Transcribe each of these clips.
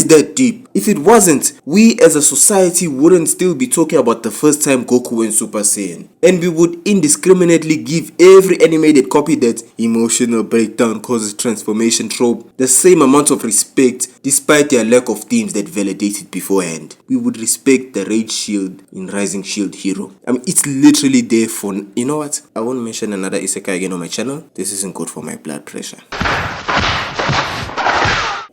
is that deep. If it wasn't, we as a society wouldn't still be talking about the first time Goku went Super Saiyan. And we would indiscriminately give every animated copy that emotional breakdown causes transformation trope the same amount of respect despite their lack of themes that validate it beforehand. We would respect the Rage Shield in Rising Shield Hero. I mean, it's literally there for... You know what? I won't mention another isekai again on my channel. This isn't good for my blood pressure.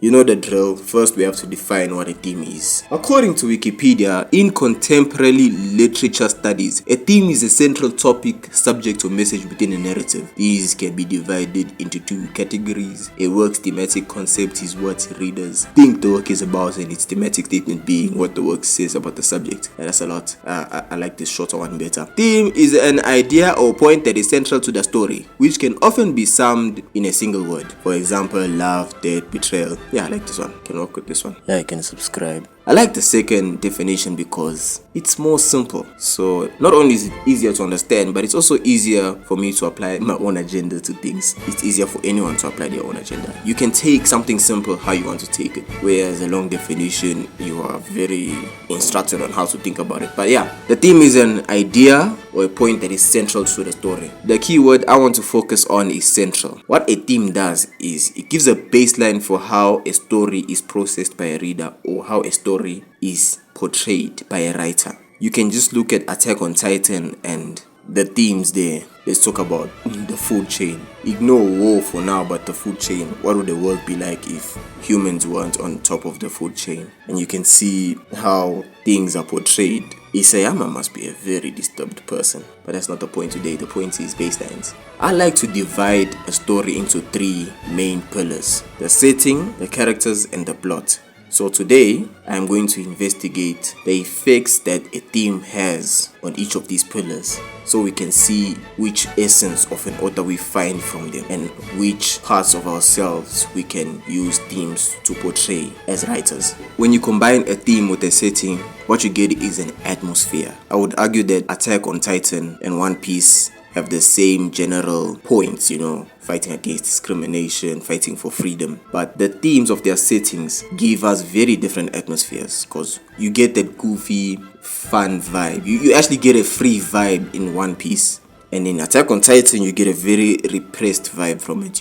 You know the drill. First, we have to define what a theme is. According to Wikipedia, in contemporary literature studies, a theme is a central topic, subject, or message within a narrative. These can be divided into two categories. A work's thematic concept is what readers think the work is about, and its thematic statement being what the work says about the subject. And that's a lot. I like this shorter one better. Theme is an idea or point that is central to the story, which can often be summed in a single word. For example, love, death, betrayal. Yeah, I like this one. Can work with this one. Yeah, you can subscribe. I like the second definition because it's more simple. So not only is it easier to understand, but it's also easier for me to apply my own agenda to things. It's easier for anyone to apply their own agenda. You can take something simple how you want to take it, whereas a long definition, you are very instructed on how to think about it. But yeah, the theme is an idea or a point that is central to the story. The key word I want to focus on is central. What a theme does is it gives a baseline for how a story is processed by a reader or how a story is portrayed by a writer. You can just look at Attack on Titan and the themes there. Let's talk about the food chain. Ignore war for now, but the food chain. What would the world be like if humans weren't on top of the food chain? And you can see how things are portrayed. Isayama must be a very disturbed person, but that's not the point today. The point is baselines. I like to divide a story into three main pillars: the setting, the characters, and the plot. So today, I'm going to investigate the effects that a theme has on each of these pillars, so we can see which essence of an author we find from them and which parts of ourselves we can use themes to portray as writers. When you combine a theme with a setting, what you get is an atmosphere. I would argue that Attack on Titan and One Piece have the same general points, fighting against discrimination, fighting for freedom. But the themes of their settings give us very different atmospheres, because you get that goofy, fun vibe. You actually get a free vibe in One Piece. And in Attack on Titan, you get a very repressed vibe from it,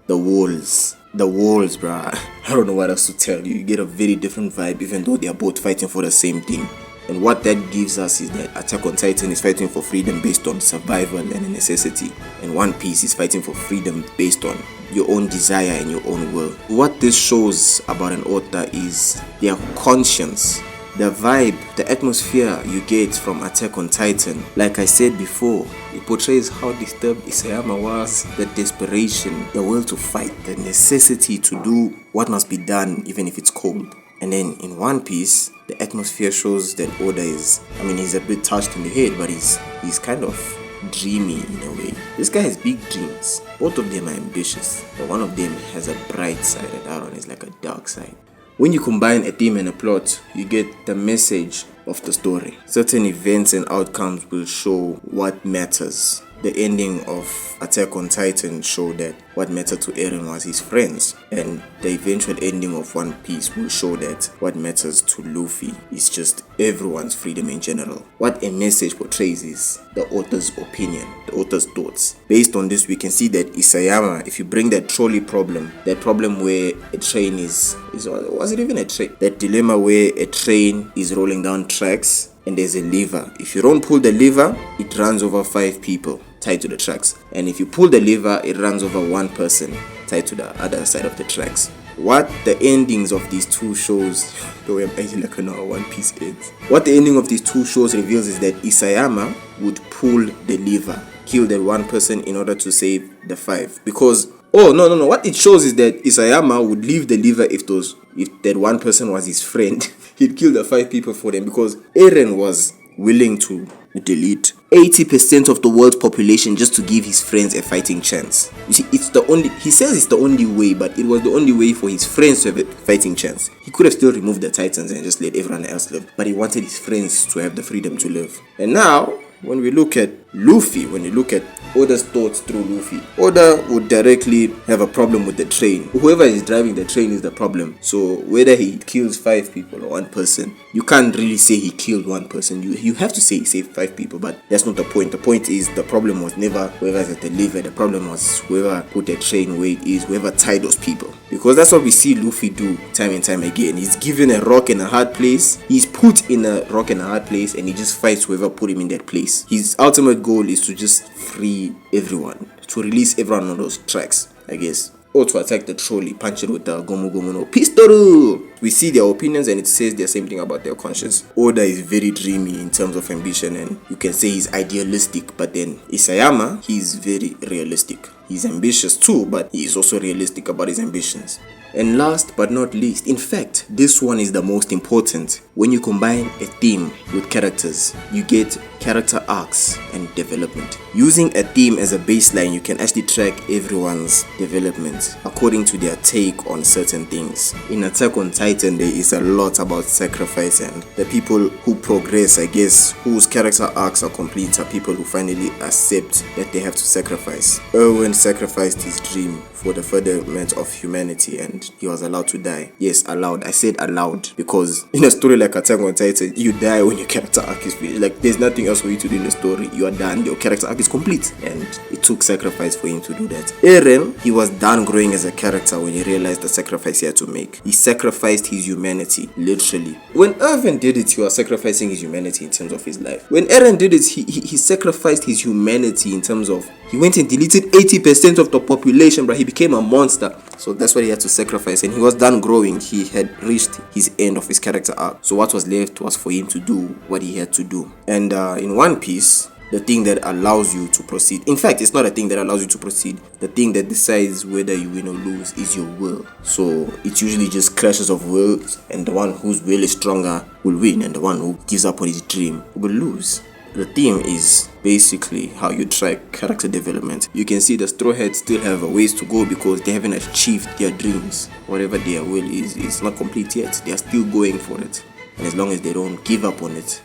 The walls, bruh. I don't know what else to tell you. You get a very different vibe, even though they are both fighting for the same thing. And what that gives us is that Attack on Titan is fighting for freedom based on survival and a necessity, and One Piece is fighting for freedom based on your own desire and your own will. What this shows about an author is their conscience, the vibe, the atmosphere you get from Attack on Titan. Like I said before, it portrays how disturbed Isayama was, the desperation, the will to fight, the necessity to do what must be done even if it's cold. And then in One Piece, the atmosphere shows that Oda is, he's a bit touched in the head, but he's kind of dreamy in a way. This guy has big dreams. Both of them are ambitious, but one of them has a bright side and the other one is like a dark side. When you combine a theme and a plot, you get the message of the story. Certain events and outcomes will show what matters. The ending of Attack on Titan showed that what mattered to Eren was his friends, and the eventual ending of One Piece will show that what matters to Luffy is just everyone's freedom in general. What a message portrays is the author's opinion, the author's thoughts. Based on this, we can see that Isayama, if you bring that trolley problem, that problem where a train was it even a train? That dilemma where a train is rolling down tracks and there's a lever. If you don't pull the lever, it runs over 5 people tied to the tracks. And if you pull the lever, it runs over 1 person tied to the other side of the tracks. What the endings of these two shows, though I'm acting like an One Piece ends. What the ending of these two shows reveals is that Isayama would pull the lever, kill that 1 person in order to save the 5. Because no. What it shows is that Isayama would leave the lever if that 1 person was his friend. He'd kill the 5 people for them, because Eren was willing to delete 80% of the world's population just to give his friends a fighting chance. You see, he says it's the only way, but it was the only way for his friends to have a fighting chance. He could have still removed the Titans and just let everyone else live, but he wanted his friends to have the freedom to live. And now, when we look at Luffy, when you look at Oda's thoughts through Luffy, Oda would directly have a problem with the train. Whoever is driving the train is the problem. So whether he kills 5 people or 1 person, you can't really say he killed 1 person. You have to say he saved 5 people, but that's not the point. The point is the problem was never whoever's at the lever. The problem was whoever put the train where it is, whoever tied those people. Because that's what we see Luffy do time and time again. He's given a rock in a hard place. He's put in a rock in a hard place and he just fights whoever put him in that place. His ultimate goal is to just free everyone, to release everyone on those tracks, I guess. Or to attack the trolley, punch it with the Gomu Gomu no pistol. We see their opinions and it says the same thing about their conscience. Oda is very dreamy in terms of ambition and you can say he's idealistic, but then Isayama, he's very realistic. He's ambitious too, but he's also realistic about his ambitions. And last but not least, in fact, this one is the most important. When you combine a theme with characters, you get character arcs and development. Using a theme as a baseline, you can actually track everyone's development according to their take on certain things. In Attack on Titan, there is a lot about sacrifice, and the people who progress, I guess, whose character arcs are complete are people who finally accept that they have to sacrifice. Erwin sacrificed his dream for the furtherment of humanity and he was allowed to die. Yes, allowed. I said allowed because in a story like Attack on Titan, you die when your character arc is finished. Like, there's nothing else for you to do in the story. You are done. Your character arc is complete. And it took sacrifice for him to do that. Eren, he was done growing as a character when he realized the sacrifice he had to make. He sacrificed his humanity, literally. When Erwin did it, he was sacrificing his humanity in terms of his life. When Eren did it, he sacrificed his humanity in terms of he went and deleted 80% of the population, but he became a monster. So that's what he had to sacrifice. And he was done growing. He had reached his end of his character arc. So what was left was for him to do what he had to do. And in One Piece, the thing that allows you to proceed. In fact, it's not a thing that allows you to proceed. The thing that decides whether you win or lose is your will. So it's usually just clashes of wills, and the one whose will is stronger will win, and the one who gives up on his dream will lose. The theme is basically how you track character development. You can see the Straw Hats still have a ways to go because they haven't achieved their dreams. Whatever their will is, it's not complete yet. They are still going for it. And as long as they don't give up on it,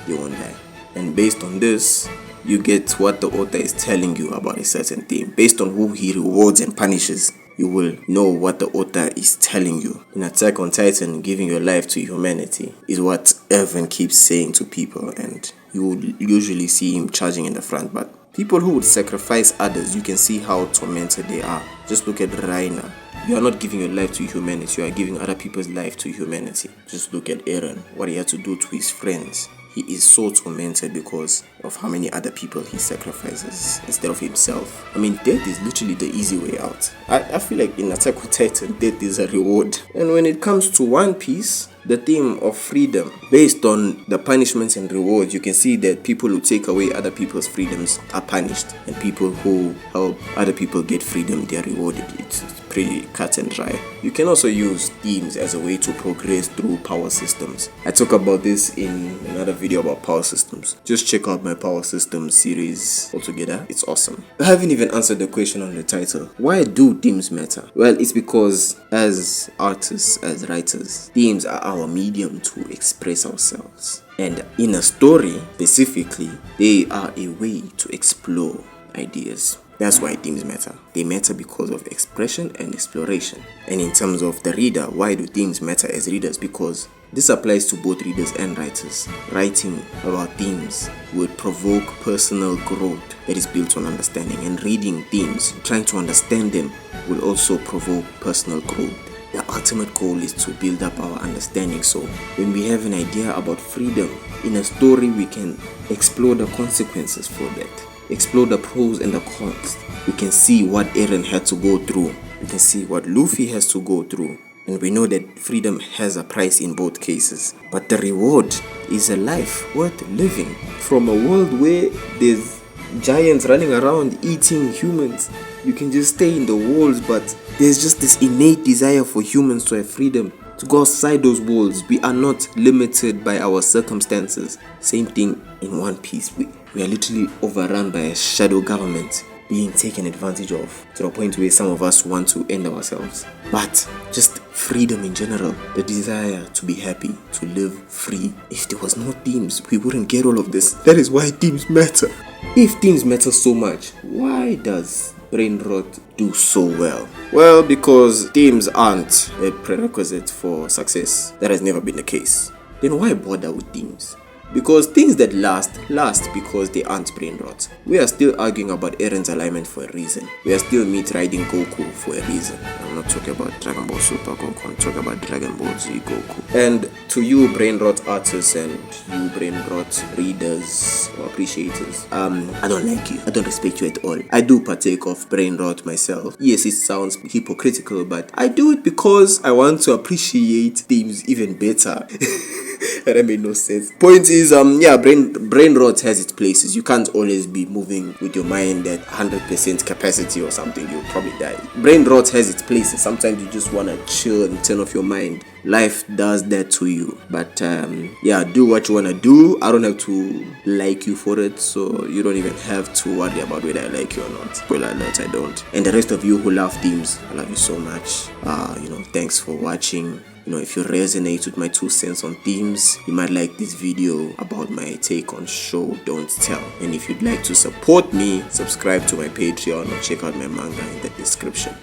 they won't die. And based on this, you get what the author is telling you about a certain theme. Based on who he rewards and punishes, you will know what the author is telling you. In Attack on Titan, giving your life to humanity is what Erwin keeps saying to people, and you would usually see him charging in the front. But people who would sacrifice others, you can see how tormented they are. Just look at Reiner. You are not giving your life to humanity, you are giving other people's life to humanity. Just look at Eren, what he had to do to his friends. He is so tormented because of how many other people he sacrifices instead of himself. I mean, death is literally the easy way out. I feel like in Attack on Titan, death is a reward. And when it comes to One Piece, the theme of freedom, based on the punishments and rewards, you can see that people who take away other people's freedoms are punished, and people who help other people get freedom, they are rewarded. It's pretty cut and dry. You can also use themes as a way to progress through power systems. I talk about this in another video about power systems. Just check out my power systems series altogether. It's awesome. I haven't even answered the question on the title. Why do themes matter? Well, it's because as artists, as writers, themes are our medium to express ourselves. And in a story, specifically, they are a way to explore ideas. That's why themes matter. They matter because of expression and exploration. And in terms of the reader, why do themes matter as readers? Because this applies to both readers and writers. Writing about themes would provoke personal growth that is built on understanding. And reading themes, trying to understand them, will also provoke personal growth. The ultimate goal is to build up our understanding. So when we have an idea about freedom, in a story we can explore the consequences for that. Explore the pros and the cons. We can see what Eren had to go through. We can see what Luffy has to go through. And we know that freedom has a price in both cases. But the reward is a life worth living. From a world where there's giants running around eating humans, you can just stay in the walls, but there's just this innate desire for humans to have freedom, to go outside those walls. We are not limited by our circumstances. Same thing in One Piece. We are literally overrun by a shadow government. being taken advantage of to the point where some of us want to end ourselves. But just freedom in general, the desire to be happy, to live free. If there was no themes, we wouldn't get all of this. That is why themes matter. If themes matter so much, why does brain rot do so well? Well, because themes aren't a prerequisite for success. That has never been the case. Then why bother with themes? Because things that last because they aren't brain rot. We are still arguing about Eren's alignment for a reason. We are still meat riding Goku for a reason. I'm not talking about Dragon Ball Super Goku, I'm talking about Dragon Ball Z Goku. And to you brain rot artists and you brain rot readers or appreciators, I don't like you. I don't respect you at all. I do partake of brain rot myself. Yes, it sounds hypocritical, but I do it because I want to appreciate themes even better. That made no sense. Point is, brain rot has its places. You can't always be moving with your mind at 100% capacity or something. You'll probably die. Brain rot has its places. Sometimes you just want to chill and turn off your mind. Life does that to you. But do what you want to do. I don't have to like you for it, so you don't even have to worry about whether I like you or not. Spoiler alert, I don't. And the rest of you who love themes, I love you so much. Thanks for watching. If you resonate with my 2 cents on themes, you might like this video about my take on show Don't Tell. And if you'd like to support me, subscribe to my Patreon or check out my manga in the description.